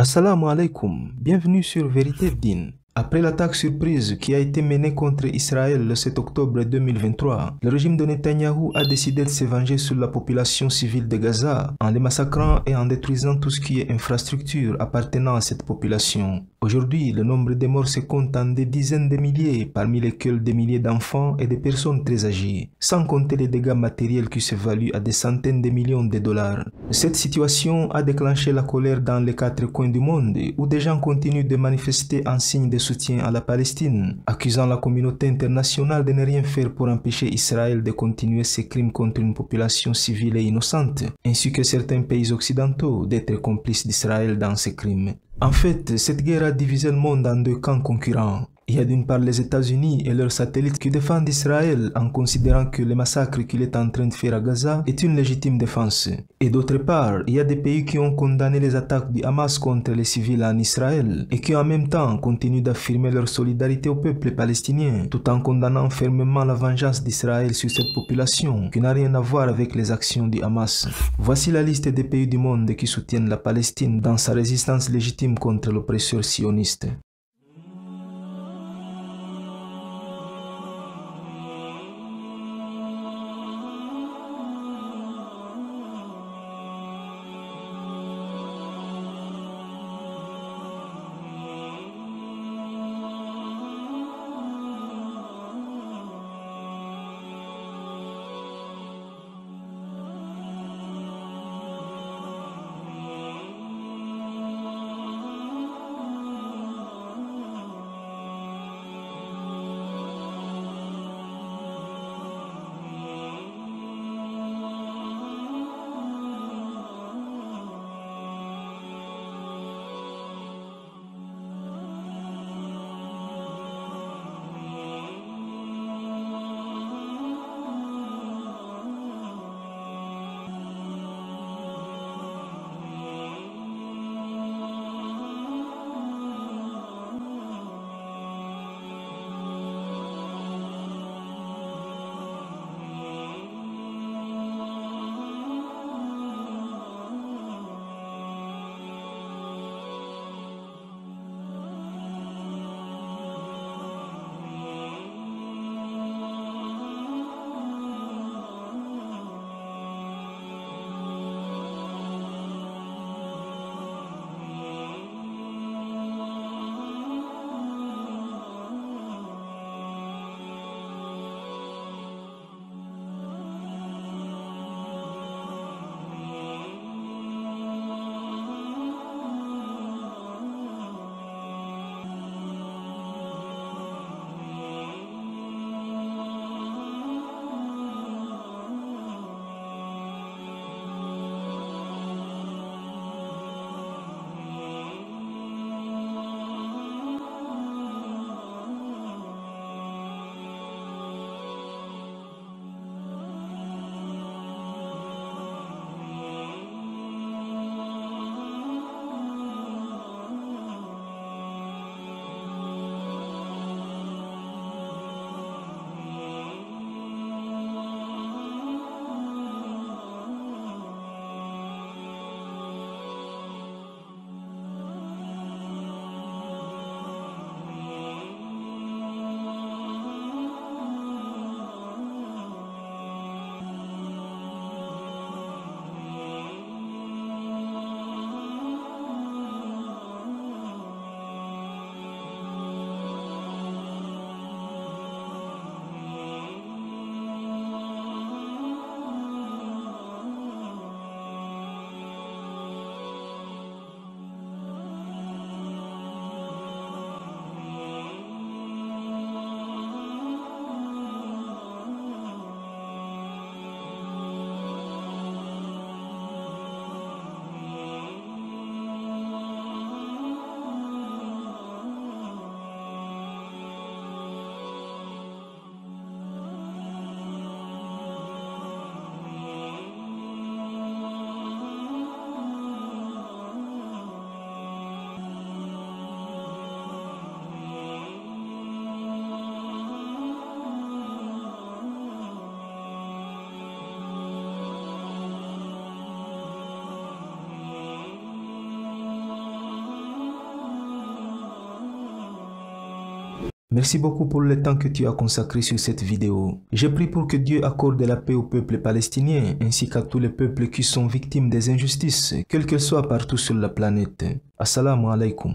Assalamu alaikum, bienvenue sur Vérité Din. Après l'attaque surprise qui a été menée contre Israël le 7 octobre 2023, le régime de Netanyahou a décidé de se venger sur la population civile de Gaza en les massacrant et en détruisant tout ce qui est infrastructure appartenant à cette population. Aujourd'hui, le nombre de morts se compte en des dizaines de milliers, parmi lesquels des milliers d'enfants et des personnes très âgées, sans compter les dégâts matériels qui s'évaluent à des centaines de millions de dollars. Cette situation a déclenché la colère dans les quatre coins du monde, où des gens continuent de manifester en signe de soutien à la Palestine, accusant la communauté internationale de ne rien faire pour empêcher Israël de continuer ses crimes contre une population civile et innocente, ainsi que certains pays occidentaux d'être complices d'Israël dans ces crimes. En fait, cette guerre a divisé le monde en deux camps concurrents. Il y a d'une part les États-Unis et leurs satellites qui défendent Israël en considérant que le massacre qu'il est en train de faire à Gaza est une légitime défense. Et d'autre part, il y a des pays qui ont condamné les attaques du Hamas contre les civils en Israël et qui en même temps continuent d'affirmer leur solidarité au peuple palestinien tout en condamnant fermement la vengeance d'Israël sur cette population qui n'a rien à voir avec les actions du Hamas. Voici la liste des pays du monde qui soutiennent la Palestine dans sa résistance légitime contre l'oppresseur sioniste. Merci beaucoup pour le temps que tu as consacré sur cette vidéo. Je prie pour que Dieu accorde la paix au peuple palestinien ainsi qu'à tous les peuples qui sont victimes des injustices, quelles qu'elles soient partout sur la planète. Assalamu alaikum.